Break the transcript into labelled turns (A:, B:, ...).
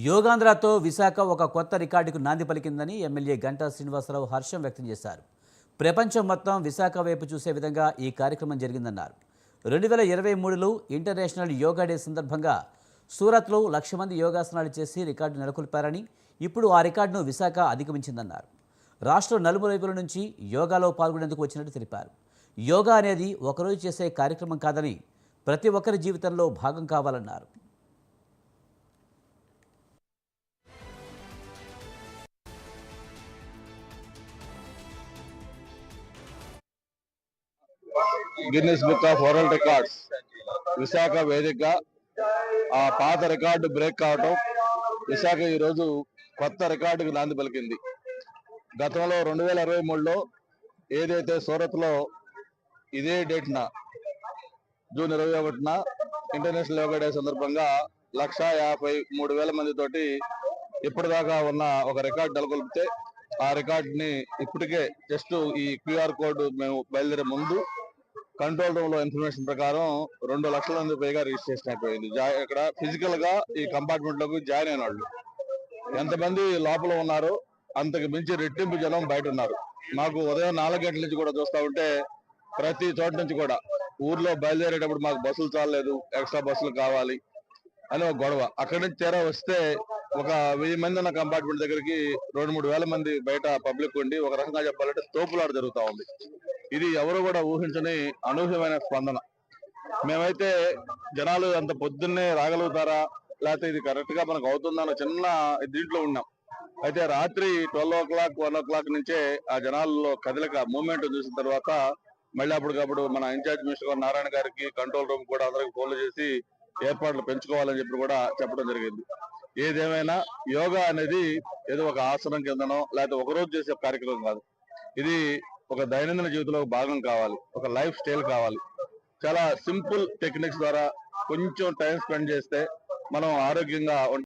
A: యోగాంధ్రతో విశాఖ ఒక కొత్త రికార్డుకు నాంది పలికిందని ఎమ్మెల్యే గంటా శ్రీనివాసరావు హర్షం వ్యక్తం చేశారు. ప్రపంచం మొత్తం విశాఖ వైపు చూసే విధంగా ఈ కార్యక్రమం జరిగిందన్నారు. 2023లో ఇంటర్నేషనల్ యోగా డే సందర్భంగా సూరత్లో 1,00,000 మంది యోగాసనాలు చేసి రికార్డు నెలకొల్పారని, ఇప్పుడు ఆ రికార్డును విశాఖ అధిగమించిందన్నారు. రాష్ట్రం నలుమూలల నుంచి యోగాలో పాల్గొనేందుకు వచ్చినట్టు తెలిపారు. యోగా అనేది ఒకరోజు చేసే కార్యక్రమం కాదని, ప్రతి ఒక్కరి జీవితంలో భాగం కావాలన్నారు.
B: Guinness book of world records Visakha వేదికగా ఆ పాత రికార్డు బ్రేక్ కావటం, విశాఖ ఈరోజు కొత్త రికార్డుకు నాంది పలికింది. గతంలో 2023లో ఏదైతే సూరత్లో ఇదే డేట్న జూన్ 21న ఇంటర్నేషనల్ యోగా డే సందర్భంగా 1,53,000 మందితోటి ఇప్పటిదాకా ఉన్న ఒక రికార్డు నెలకొల్పితే, ఆ రికార్డుని ఇప్పటికే జస్ట్ ఈ క్యూఆర్ కోడ్ మేము బయలుదేరే ముందు కంట్రోల్ రూమ్ లో ఇన్ఫర్మేషన్ ప్రకారం 2,00,000 మంది పైగా రిజిస్ట్రేషన్ అయిపోయింది. ఇక్కడ ఫిజికల్ గా ఈ కంపార్ట్మెంట్ లోకి జాయిన్ అయిన వాళ్ళు ఎంతమంది లోపల ఉన్నారో అంతకు మించి రెట్టింపు జనం బయట ఉన్నారు. మాకు ఉదయం 4 గంటల నుంచి కూడా చూస్తా ఉంటే ప్రతి చోట నుంచి కూడా ఊర్లో బయలుదేరేటప్పుడు మాకు బస్సులు చాలలేదు, ఎక్స్ట్రా బస్సులు కావాలి అని ఒక గొడవ. అక్కడి నుంచి తీరా వస్తే ఒక 1000 మంది ఉన్న కంపార్ట్మెంట్ దగ్గరికి 2-3 వేల మంది బయట పబ్లిక్ ఉండి, ఒక రకంగా చెప్పాలంటే తోపులాట జరుగుతా ఉంది. ఇది ఎవరు కూడా ఊహించని అనూహ్యమైన స్పందన. మేమైతే జనాలు అంత పొద్దున్నే రాగలుగుతారా, లేకపోతే ఇది కరెక్ట్ గా మనకు అవుతుందన్న చిన్న దీంట్లో ఉన్నాం. అయితే రాత్రి 12 o'clock 1 o'clock నుంచే ఆ జనాల్లో కదలిక మూవ్మెంట్ చూసిన తర్వాత మళ్ళీ అప్పటికప్పుడు మన ఇన్ఛార్జ్ మినిస్టర్ నారాయణ గారికి కంట్రోల్ రూమ్ కూడా అందరికి ఫోన్లు చేసి ఏర్పాట్లు పెంచుకోవాలని చెప్పి కూడా చెప్పడం జరిగింది. ఏదేమైనా యోగా అనేది ఏదో ఒక ఆసనం కిందనో లేకపోతే ఒకరోజు చేసే కార్యక్రమం కాదు. ఇది ఒక దైనందిన జీవితంలో భాగం కావాలి, ఒక లైఫ్ స్టైల్ కావాలి. చాలా సింపుల్ టెక్నిక్స్ ద్వారా కొంచెం టైం స్పెండ్ చేస్తే మనం ఆరోగ్యంగా